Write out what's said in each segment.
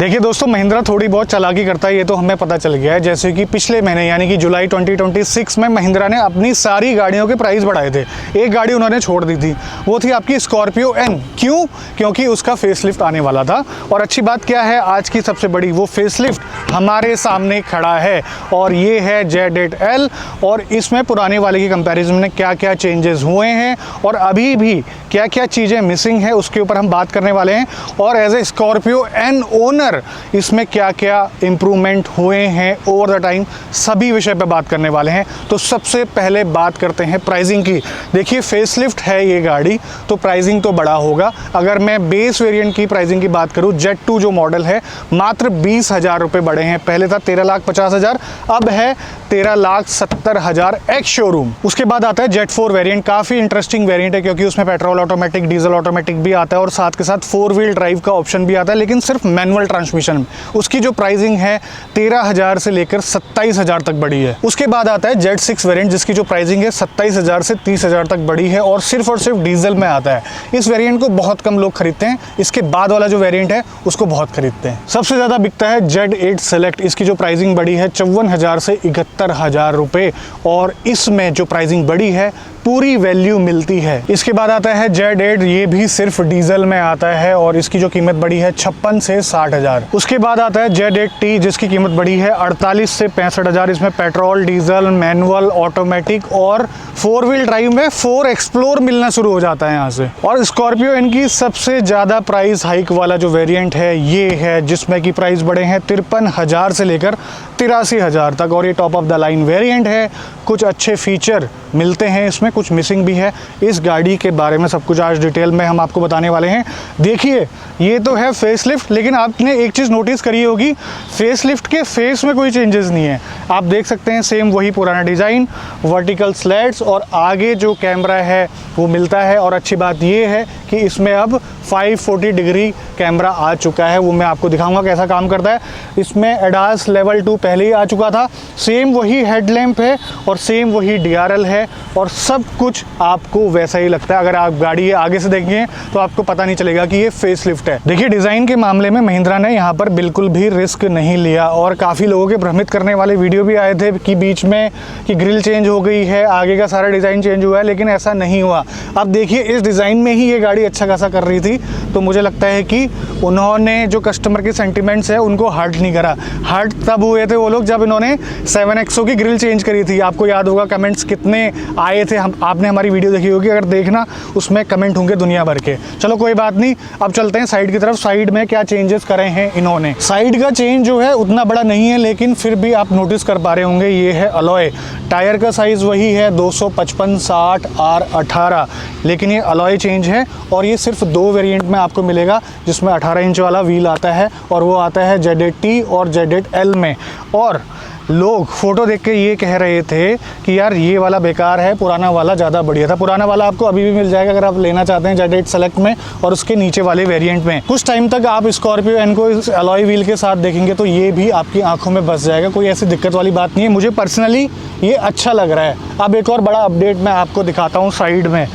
देखिए दोस्तों, महिंद्रा थोड़ी बहुत चालाकी करता है, ये तो हमें पता चल गया है। जैसे कि पिछले महीने यानी कि जुलाई 2026 में महिंद्रा ने अपनी सारी गाड़ियों के प्राइस बढ़ाए थे। एक गाड़ी उन्होंने छोड़ दी थी, वो थी आपकी स्कॉर्पियो एन। क्यों? क्योंकि उसका फेसलिफ्ट आने वाला था। और अच्छी बात क्या है, आज की सबसे बड़ी वो फेसलिफ्ट हमारे सामने खड़ा है और ये है Z8L। और इसमें पुराने वाले की कंपैरिजन में क्या क्या चेंजेस हुए हैं और अभी भी क्या क्या चीज़ें मिसिंग है, उसके ऊपर हम बात करने वाले हैं। और as a Scorpio N owner इसमें क्या क्या इम्प्रूवमेंट हुए हैं ओवर द टाइम, सभी विषय पे बात करने वाले हैं। तो सबसे पहले बात करते हैं प्राइसिंग की। देखिए, फेसलिफ्ट है ये गाड़ी, तो प्राइसिंग तो बड़ा होगा। अगर मैं बेस वेरिएंट की प्राइसिंग की बात करूँ, Z2 जो मॉडल है, मात्र 20,000 रुपये बढ़े हैं। पहले था 13,50,000, अब है 13,70,000 एक्स शोरूम। उसके बाद आता है Z4 वेरिएंट। काफ़ी इंटरेस्टिंग वेरिएंट है क्योंकि उसमें पेट्रोल ऑटोमेटिक, डीजल ऑटोमेटिक भी आता है और साथ के साथ 4 व्हील ड्राइव का ऑप्शन भी आता है, लेकिन सिर्फ मैनुअल ट्रांसमिशन में। उसकी जो प्राइसिंग है 13,000 से लेकर 27,000 तक बढ़ी है। उसके बाद आता है Z6 वेरिएंट, जिसकी जो प्राइसिंग है 27,000 से 30,000 तक बढ़ी है और सिर्फ डीजल में आता है। इस वेरिएंट को बहुत कम लोग खरीदते हैं, इसके बाद वाला जो वेरिएंट है उसको बहुत खरीदते हैं। सबसे ज़्यादा बिकता है Z8 सेलेक्ट। इसकी जो प्राइसिंग बढ़ी है 54,000 से 71,000 रुपये और इसमें जो प्राइसिंग बढ़ी है पूरी वैल्यू मिलती है। इसके बाद आता है Z8, ये भी सिर्फ डीजल में आता है और इसकी जो कीमत बढ़ी है 56 से 60,000। उसके बाद आता है Z8T, जिसकी कीमत बढ़ी है 48 से 65,000। इसमें पेट्रोल, डीजल, मैनुअल, ऑटोमेटिक और 4 व्हील ड्राइव में 4 एक्सप्लोर मिलना शुरू हो जाता है यहाँ से। और स्कॉर्पियो इनकी सबसे ज़्यादा प्राइस हाइक वाला जो वेरिएंट है ये है, जिसमें की प्राइस बढ़े हैं 53,000 से लेकर 83,000 तक और ये top of the line variant है। कुछ अच्छे फीचर मिलते हैं इसमें, कुछ मिसिंग भी है। इस गाड़ी के बारे में सब कुछ आज डिटेल में हम आपको बताने वाले हैं। देखिए, ये तो है फेसलिफ्ट, लेकिन आपने एक चीज़ नोटिस करी होगी, फेसलिफ्ट के फेस में कोई चेंजेस नहीं है। आप देख सकते हैं सेम वही पुराना डिज़ाइन, वर्टिकल स्लैट्स और आगे जो कैमरा है वो मिलता है। और अच्छी बात ये है कि इसमें अब 540 डिग्री कैमरा आ चुका है, वो मैं आपको दिखाऊंगा कैसा काम करता है। इसमें ADAS लेवल 2 पहले ही आ चुका था। सेम वही हेडलैम्प है और सेम वही DRL है और सब कुछ आपको वैसा ही लगता है। अगर आप गाड़ी आगे से देखेंगे तो आपको पता नहीं चलेगा कि ये फेसलिफ्ट है। देखिए, डिज़ाइन के मामले में महिंद्रा ने यहाँ पर बिल्कुल भी रिस्क नहीं लिया और काफ़ी लोगों के भ्रमित करने वाले वीडियो भी आए थे कि बीच में कि ग्रिल चेंज हो गई है, आगे का सारा डिज़ाइन चेंज हुआ है, लेकिन ऐसा नहीं हुआ। अब देखिए, इस डिज़ाइन में ही ये गाड़ी अच्छा खासा कर रही थी, तो मुझे लगता है कि उन्होंने जो कस्टमर के सेंटिमेंट्स है उनको हर्ट नहीं करा। हर्ट तब हुए थे वो लोग जब इन्होंने 7XO की ग्रिल चेंज करी थी। आपको याद होगा कमेंट्स कितने आए थे, आपने हमारी वीडियो देखी होगी, अगर देखना उसमें कमेंट होंगे दुनिया भर के। चलो कोई बात नहीं, अब चलते हैं साइड की तरफ। साइड में क्या चेंजेस करे हैं इन्होंने। साइड का चेंज जो है उतना बड़ा नहीं है, लेकिन फिर भी आप नोटिस कर पा रहे होंगे, ये है अलॉय। टायर का साइज़ वही है 255 60 R18, लेकिन ये अलॉय चेंज है और ये सिर्फ 2 वेरिएंट में आपको मिलेगा, जिसमें 18 इंच वाला व्हील आता है और वो आता है Z8T और Z8L में। और लोग फोटो देख के ये कह रहे थे कि यार ये वाला बेकार है, पुराना वाला ज़्यादा बढ़िया था। पुराना वाला आपको अभी भी मिल जाएगा अगर आप लेना चाहते हैं Z8 सेलेक्ट में और उसके नीचे वाले वेरिएंट में। कुछ टाइम तक आप स्कॉर्पियो एन को इस अलॉय व्हील के साथ देखेंगे तो ये भी आपकी आंखों में बस जाएगा, कोई ऐसी दिक्कत वाली बात नहीं है। मुझे पर्सनली ये अच्छा लग रहा है। अब एक और बड़ा अपडेट मैं आपको दिखाता हूँ। साइड में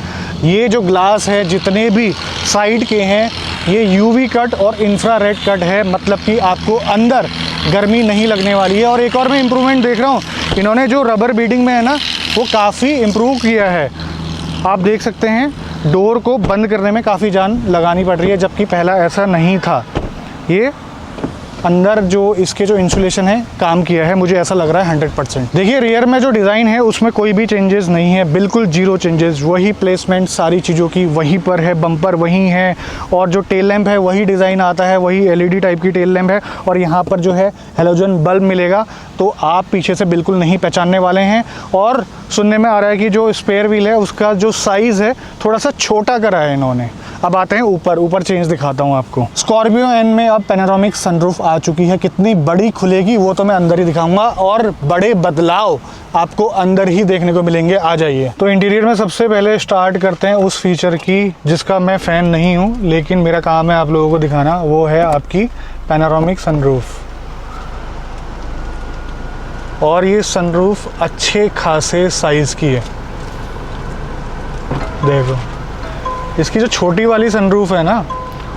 ये जो ग्लास है, जितने भी साइड के हैं, ये UV कट और इंफ्रारेड कट है, मतलब कि आपको अंदर गर्मी नहीं लगने वाली है। और एक और मैं इम्प्रूवमेंट देख रहा हूँ, इन्होंने जो रबर बीडिंग में है ना, वो काफ़ी इम्प्रूव किया है। आप देख सकते हैं डोर को बंद करने में काफ़ी जान लगानी पड़ रही है, जबकि पहला ऐसा नहीं था। ये अंदर जो इसके जो इंसुलेशन है काम किया है, मुझे ऐसा लग रहा है 100%। देखिए, रियर में जो डिज़ाइन है उसमें कोई भी चेंजेस नहीं है, बिल्कुल 0 चेंजेस। वही प्लेसमेंट सारी चीज़ों की वहीं पर है, बम्पर वही है और जो टेल लैंप है वही डिज़ाइन आता है, वही LED टाइप की टेल लैंप है और यहाँ पर जो है हेलोजन बल्ब मिलेगा, तो आप पीछे से बिल्कुल नहीं पहचानने वाले हैं। और सुनने में आ रहा है कि जो स्पेयर व्हील है उसका जो साइज़ है थोड़ा सा छोटा करा है इन्होंने। अब आते हैं ऊपर चेंज दिखाता हूँ आपको। स्कॉर्पियो एन में अब पैनोरामिक सनरूफ आ चुकी है। कितनी बड़ी खुलेगी वो तो मैं अंदर ही दिखाऊंगा और बड़े बदलाव आपको अंदर ही देखने को मिलेंगे। आ जाइए। तो इंटीरियर में सबसे पहले स्टार्ट करते हैं उस फीचर की जिसका मैं फ़ैन नहीं हूँ, लेकिन मेरा काम है आप लोगों को दिखाना, वो है आपकी पैनोरामिक सनरूफ। और ये सनरूफ अच्छे खासे साइज़ की है। देखो, इसकी जो छोटी वाली सनरूफ है ना,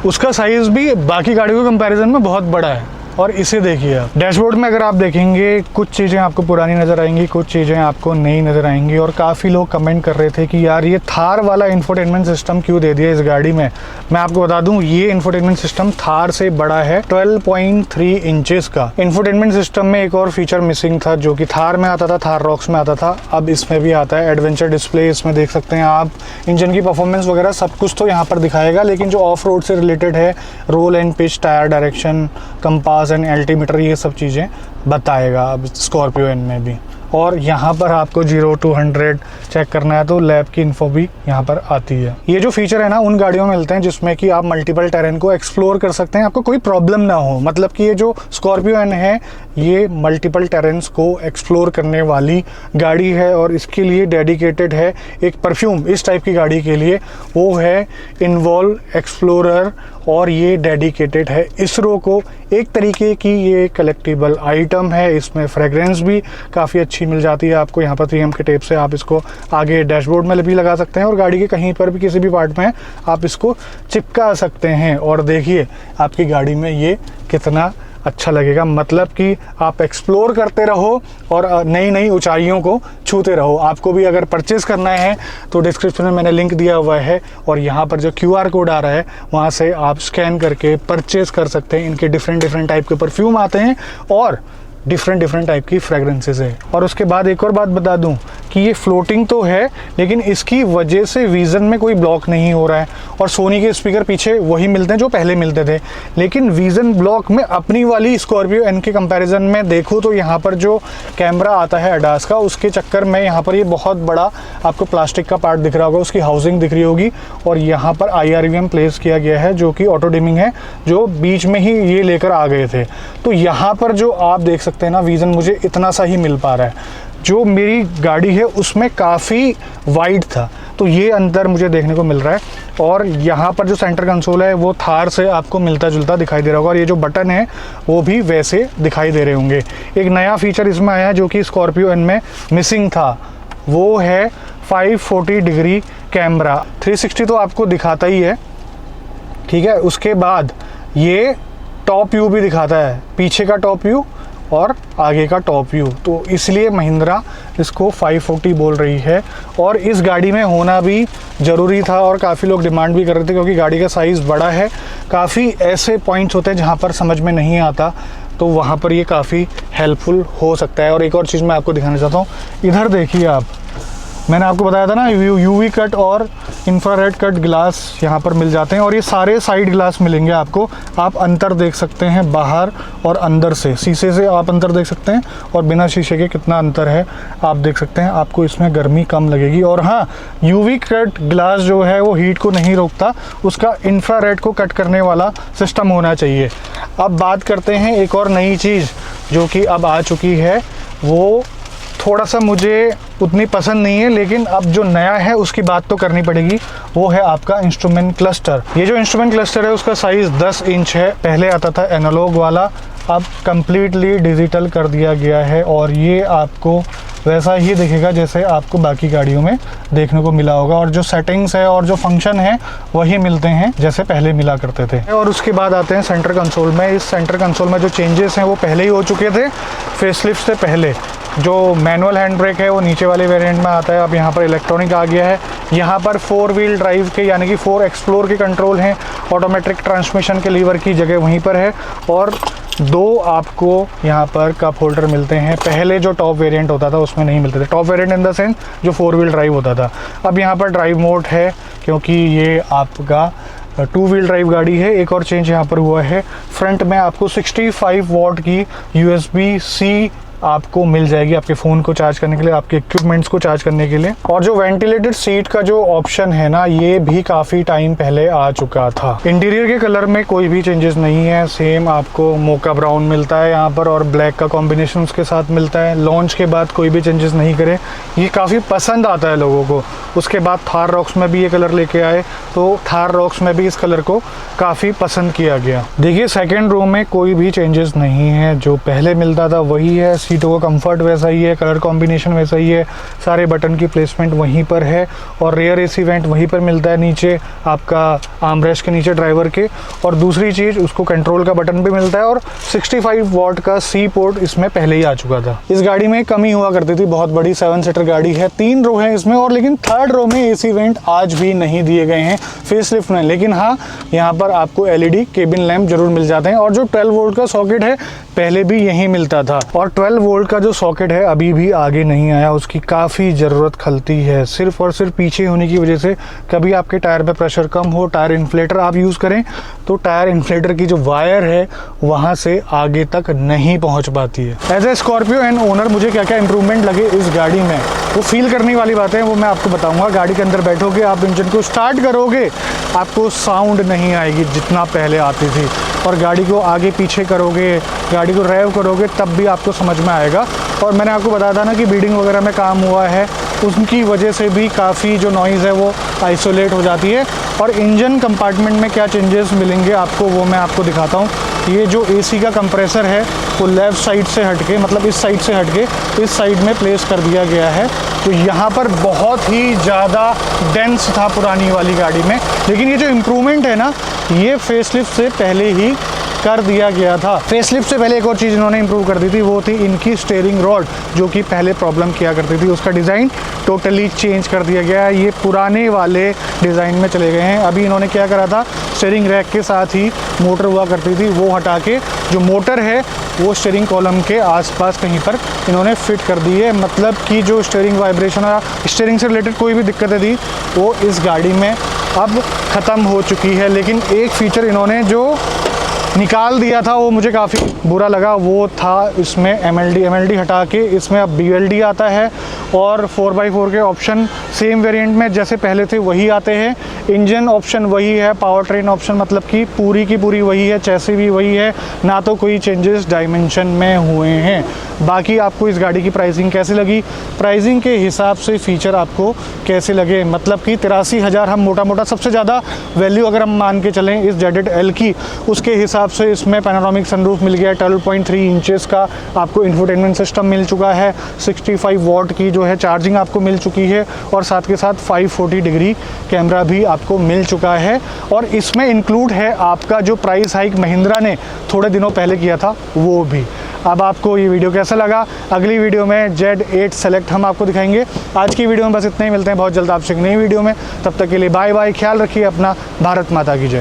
उसका साइज़ भी बाकी गाड़ियों के कंपैरिजन में बहुत बड़ा है। और इसे देखिए आप, डैशबोर्ड में अगर आप देखेंगे कुछ चीज़ें आपको पुरानी नज़र आएंगी, कुछ चीज़ें आपको नई नज़र आएंगी। और काफ़ी लोग कमेंट कर रहे थे कि यार ये थार वाला इंफोटेनमेंट सिस्टम क्यों दे दिया इस गाड़ी में। मैं आपको बता दूं, ये इंफोटेनमेंट सिस्टम थार से बड़ा है, 12.3 इंचेस का। इंफोटेनमेंट सिस्टम में एक और फीचर मिसिंग था जो कि थार में आता था, थार रॉक्स में आता था, अब इसमें भी आता है। एडवेंचर डिस्प्ले इसमें देख सकते हैं आप, इंजन की परफॉर्मेंस वगैरह सब कुछ तो यहाँ पर दिखाएगा, लेकिन जो ऑफ रोड से रिलेटेड है, roll and pitch, tyre direction, compass and altimeter, ये सब चीज़ें बताएगा अब स्कॉर्पियो एन में भी। और यहाँ पर आपको 0 to 100 चेक करना है तो लैब की इन्फो भी यहाँ पर आती है। ये जो फीचर है ना उन गाड़ियों में मिलते हैं जिसमें कि आप मल्टीपल टेरेन को एक्सप्लोर कर सकते हैं, आपको कोई प्रॉब्लम ना हो। मतलब कि ये जो स्कॉर्पियो एन है ये मल्टीपल टेरेन्स को एक्सप्लोर करने वाली गाड़ी है और इसके लिए डेडिकेटेड है एक परफ्यूम इस टाइप की गाड़ी के लिए, वो है इन्वॉल्व एक्सप्लोरर। और ये डेडिकेटेड है इसरो को, एक तरीके की ये कलेक्टिबल आइटम है। इसमें फ्रेगरेंस भी काफ़ी अच्छी मिल जाती है आपको। यहाँ पर 3M के टेप से आप इसको आगे डैशबोर्ड में भी लगा सकते हैं और गाड़ी के कहीं पर भी किसी भी पार्ट में आप इसको चिपका सकते हैं। और देखिए आपकी गाड़ी में ये कितना अच्छा लगेगा, मतलब कि आप एक्सप्लोर करते रहो और नई नई ऊंचाइयों को छूते रहो। आपको भी अगर परचेज़ करना है तो डिस्क्रिप्शन में मैंने लिंक दिया हुआ है और यहाँ पर जो QR कोड आ रहा है वहाँ से आप स्कैन करके परचेज़ कर सकते हैं। इनके डिफरेंट टाइप के परफ्यूम आते हैं और डिफरेंट टाइप की फ्रेगरेंसेस है। और उसके बाद एक और बात बता दूं कि ये फ्लोटिंग तो है लेकिन इसकी वजह से विज़न में कोई ब्लॉक नहीं हो रहा है। और सोनी के स्पीकर पीछे वही मिलते हैं जो पहले मिलते थे, लेकिन विज़न ब्लॉक में अपनी वाली स्कॉर्पियो एन के कंपैरिजन में देखूँ तो यहाँ पर जो कैमरा आता है अडास का, उसके चक्कर में यहाँ पर ये बहुत बड़ा आपको प्लास्टिक का पार्ट दिख रहा होगा, उसकी हाउसिंग दिख रही होगी। और यहाँ पर IRVM प्लेस किया गया है जो कि ऑटो डिमिंग है, जो बीच में ही ये लेकर आ गए थे। तो यहाँ पर जो आप देख सकते हैं ना, विज़न मुझे इतना सा ही मिल पा रहा है। जो मेरी गाड़ी है उसमें काफ़ी वाइड था, तो ये अंदर मुझे देखने को मिल रहा है। और यहाँ पर जो सेंटर कंसोल है वो थार से आपको मिलता जुलता दिखाई दे रहा होगा और ये जो बटन है वो भी वैसे दिखाई दे रहे होंगे। एक नया फीचर इसमें आया है जो कि स्कॉर्पियो एन में मिसिंग था, वो है 540 डिग्री कैमरा। 360 तो आपको दिखाता ही है, ठीक है। उसके बाद ये टॉप व्यू भी दिखाता है, पीछे का टॉप व्यू और आगे का टॉप व्यू, तो इसलिए महिंद्रा इसको 540 बोल रही है। और इस गाड़ी में होना भी ज़रूरी था और काफ़ी लोग डिमांड भी कर रहे थे क्योंकि गाड़ी का साइज़ बड़ा है। काफ़ी ऐसे पॉइंट्स होते हैं जहाँ पर समझ में नहीं आता, तो वहाँ पर ये काफ़ी हेल्पफुल हो सकता है। और एक और चीज़ मैं आपको दिखाना चाहता हूँ, इधर देखिए आप, मैंने आपको बताया था ना UV कट और इंफ्रारेड कट ग्लास यहाँ पर मिल जाते हैं और ये सारे साइड ग्लास मिलेंगे आपको। आप अंतर देख सकते हैं बाहर और अंदर से, शीशे से आप अंतर देख सकते हैं और बिना शीशे के कितना अंतर है आप देख सकते हैं। आपको इसमें गर्मी कम लगेगी। और हाँ, UV कट ग्लास जो है वो हीट को नहीं रोकता, उसका इंफ्रारेड को कट करने वाला सिस्टम होना चाहिए। अब बात करते हैं एक और नई चीज़ जो कि अब आ चुकी है, वो थोड़ा सा मुझे उतनी पसंद नहीं है, लेकिन अब जो नया है उसकी बात तो करनी पड़ेगी, वो है आपका इंस्ट्रूमेंट क्लस्टर। ये जो इंस्ट्रूमेंट क्लस्टर है उसका साइज़ 10 इंच है। पहले आता था एनालॉग वाला, अब कम्प्लीटली डिजिटल कर दिया गया है और ये आपको वैसा ही दिखेगा जैसे आपको बाकी गाड़ियों में देखने को मिला होगा। और जो सेटिंग्स है और जो फंक्शन है वही मिलते हैं जैसे पहले मिला करते थे। और उसके बाद आते हैं सेंटर कंसोल में। इस सेंटर कंसोल में जो चेंजेस हैं वो पहले ही हो चुके थे फेसलिफ्ट से पहले। जो मैनुअल हैंड ब्रेक है वो नीचे वाले वेरिएंट में आता है, अब यहाँ पर इलेक्ट्रॉनिक आ गया है। यहाँ पर 4 व्हील ड्राइव के यानी कि 4 एक्सप्लोर के कंट्रोल हैं। ऑटोमेटिक ट्रांसमिशन के लीवर की जगह वहीं पर है और 2 आपको यहाँ पर कप होल्डर मिलते हैं। पहले जो टॉप वेरिएंट होता था उसमें नहीं मिलते थे। Top variant in the sense जो 4 व्हील ड्राइव होता था। अब यहाँ पर ड्राइव मोड है क्योंकि ये आपका 2 व्हील ड्राइव गाड़ी है। एक और चेंज यहाँ पर हुआ है, फ्रंट में आपको 65 वॉट की USB-C आपको मिल जाएगी आपके फ़ोन को चार्ज करने के लिए, आपके इक्विपमेंट्स को चार्ज करने के लिए। और जो वेंटिलेटेड सीट का जो ऑप्शन है ना, ये भी काफ़ी टाइम पहले आ चुका था। इंटीरियर के कलर में कोई भी चेंजेस नहीं है, सेम आपको मोका ब्राउन मिलता है यहाँ पर और ब्लैक का कॉम्बिनेशन उसके साथ मिलता है। लॉन्च के बाद कोई भी चेंजेस नहीं करे, ये काफ़ी पसंद आता है लोगों को। उसके बाद थार रॉक्स में भी ये कलर लेके आए, तो थार रॉक्स में भी इस कलर को काफ़ी पसंद किया गया। देखिए सेकेंड रो में कोई भी चेंजेस नहीं है, जो पहले मिलता था वही है। सीटों का कंफर्ट वैसा ही है, कलर कॉम्बिनेशन वैसा ही है, सारे बटन की प्लेसमेंट वहीं पर है और रेयर एसी वेंट वहीं पर मिलता है नीचे आपका आर्मरेस्ट के नीचे ड्राइवर के। और दूसरी चीज़, उसको कंट्रोल का बटन भी मिलता है और 65 वॉट का सी पोर्ट इसमें पहले ही आ चुका था। इस गाड़ी में कमी हुआ करती थी, बहुत बड़ी 7 सीटर गाड़ी है, 3 रो है इसमें, और लेकिन थर्ड रो में एसी वेंट आज भी नहीं दिए गए हैं फेसलिफ्ट में। लेकिन हाँ, यहाँ पर आपको एलईडी केबिन लैंप जरूर मिल जाते हैं। और जो 12 वोल्ट का सॉकेट है पहले भी यही मिलता था, और 12 वोल्ट का जो सॉकेट है अभी भी आगे नहीं आया, उसकी काफ़ी ज़रूरत खलती है, सिर्फ और सिर्फ पीछे होने की वजह से। कभी आपके टायर पे प्रेशर कम हो, टायर इन्फ्लेटर आप यूज़ करें तो टायर इन्फ्लेटर की जो वायर है वहाँ से आगे तक नहीं पहुँच पाती है। As a Scorpio and owner मुझे क्या क्या इंप्रूवमेंट लगे इस गाड़ी में, वो फील करने वाली बातें हैं, वो मैं आपको बताऊंगा। गाड़ी के अंदर बैठोगे, आप इंजन को स्टार्ट करोगे, आपको साउंड नहीं आएगी जितना पहले आती थी, और गाड़ी को आगे पीछे करोगे, गाड़ी को ड्राइव करोगे, तब भी आपको समझ में आएगा। और मैंने आपको बताया था ना कि बीडिंग वगैरह में काम हुआ है, उनकी वजह से भी काफ़ी जो नॉइज़ है वो आइसोलेट हो जाती है। और इंजन कंपार्टमेंट में क्या चेंजेस मिलेंगे आपको वो मैं आपको दिखाता हूँ। ये जो एसी का कंप्रेसर है वो लेफ़्ट साइड से हटके, मतलब इस साइड से हटके इस साइड में प्लेस कर दिया गया है। तो यहाँ पर बहुत ही ज़्यादा डेंस था पुरानी वाली गाड़ी में, लेकिन ये जो इम्प्रूवमेंट है ना, ये फेसलिफ्ट से पहले ही कर दिया गया था। फेसलिफ्ट से पहले एक और चीज़ इन्होंने इंप्रूव कर दी थी, वो थी इनकी स्टीयरिंग रॉड, जो कि पहले प्रॉब्लम किया करती थी। उसका डिज़ाइन टोटली चेंज कर दिया गया है, ये पुराने वाले डिज़ाइन में चले गए हैं। अभी इन्होंने क्या करा था, स्टीयरिंग रैक के साथ ही मोटर हुआ करती थी, वो हटा के जो मोटर है वो स्टीयरिंग कॉलम के आसपास कहीं पर इन्होंने फिट कर दी है। मतलब कि जो स्टीयरिंग वाइब्रेशन या स्टीयरिंग से रिलेटेड कोई भी दिक्कतें थी वो इस गाड़ी में अब ख़त्म हो चुकी है। लेकिन एक फ़ीचर इन्होंने जो निकाल दिया था वो मुझे काफ़ी बुरा लगा, वो था इसमें एमएलडी हटा के इसमें अब बीएलडी आता है, और 4x4 के ऑप्शन सेम वेरिएंट में जैसे पहले थे वही आते हैं। इंजन ऑप्शन वही है, पावर ट्रेन ऑप्शन मतलब कि पूरी की पूरी वही है, चैसी भी वही है, ना तो कोई चेंजेस डायमेंशन में हुए हैं। बाकी आपको इस गाड़ी की प्राइसिंग कैसी लगी, प्राइसिंग के हिसाब से फ़ीचर आपको कैसे लगे, मतलब कि 83,000 हम मोटा मोटा सबसे ज़्यादा वैल्यू अगर हम मान के चलें इस ZL की, उसके हिसाब से इसमें पैनोरामिक सनरूफ मिल गया, 12.3 इंचेस का आपको इंफोटेनमेंट सिस्टम मिल चुका है, 65 वॉट की जो है चार्जिंग आपको मिल चुकी है, और साथ के साथ 540 डिग्री कैमरा भी आपको मिल चुका है। और इसमें इंक्लूड है आपका जो प्राइस हाइक महिंद्रा ने थोड़े दिनों पहले किया था वो भी। अब आपको ये वीडियो कैसा लगा, अगली वीडियो में Z8 सेलेक्ट हम आपको दिखाएंगे। आज की वीडियो में बस इतना ही, मिलते हैं बहुत जल्द आपसे एक नई वीडियो में, तब तक के लिए बाय बाय, ख्याल रखिए अपना, भारत माता की जय।